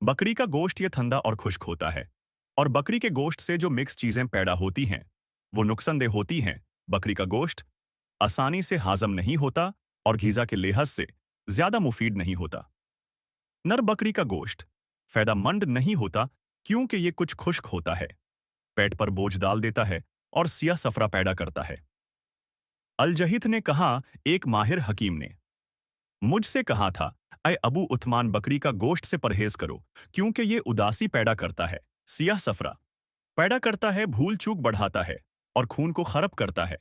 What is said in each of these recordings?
बकरी का गोश्त ये ठंडा और खुश्क होता है। और बकरी के गोश्त से जो मिक्स चीजें पैदा होती हैं वो नुकसानदेह होती हैं। बकरी का गोश्त आसानी से हाजम नहीं होता और गीजा के लिहाज से ज्यादा मुफीद नहीं होता। नर बकरी का गोश्त फायदेमंद नहीं होता क्योंकि ये कुछ खुश्क होता है, पेट पर बोझ डाल देता है और सियाह सफरा पैदा करता है। अलजहित ने कहा, एक माहिर हकीम ने मुझसे कहा था, अय अबू उथमान बकरी का गोश्त से परहेज करो क्योंकि ये उदासी पैदा करता है, सियाह सफरा पैदा करता है, भूल चूक बढ़ाता है और खून को खराब करता है।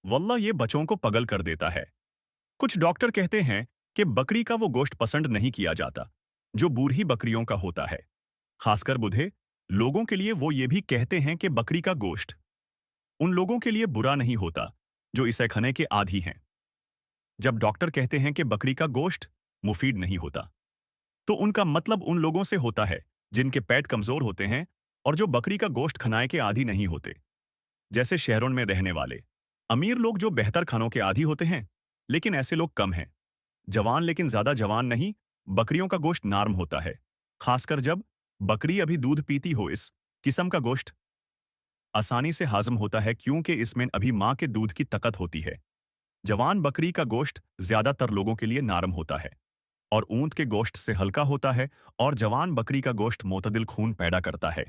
वल्लाह ये बच्चों को पगल कर देता है। कुछ डॉक्टर कहते हैं कि बकरी का वो गोश्त पसंद नहीं किया जाता जो बूढ़ी बकरियों का होता है। खासकर बूढ़े लोगों के लिए वो ये भी कहते हैं कि बकरी का गोश्त उन लोगों के लिए बुरा नहीं होता जो इसे खाने के आदी हैं। जब डॉक्टर कहते हैं कि बकरी का गोश्त मुफीद नहीं होता तो उनका मतलब उन लोगों से होता है जिनके पेट कमजोर होते हैं और जो बकरी का गोश्त खाने के आदी नहीं होते, जैसे शहरों में रहने वाले अमीर लोग जो बेहतर खानों के आदी होते हैं। लेकिन ऐसे लोग कम हैं। जवान लेकिन ज्यादा जवान नहीं। बकरियों का गोश्त नरम होता है, खासकर जब बकरी अभी दूध पीती हो। इस किस्म का गोश्त आसानी से हाजम होता है क्योंकि इसमें अभी माँ के दूध की ताकत होती है। जवान बकरी का गोश्त ज्यादातर लोगों के लिए नरम होता है और ऊंट के गोश्त से हल्का होता है और जवान बकरी का गोश्त मोतदिल खून पैदा करता है।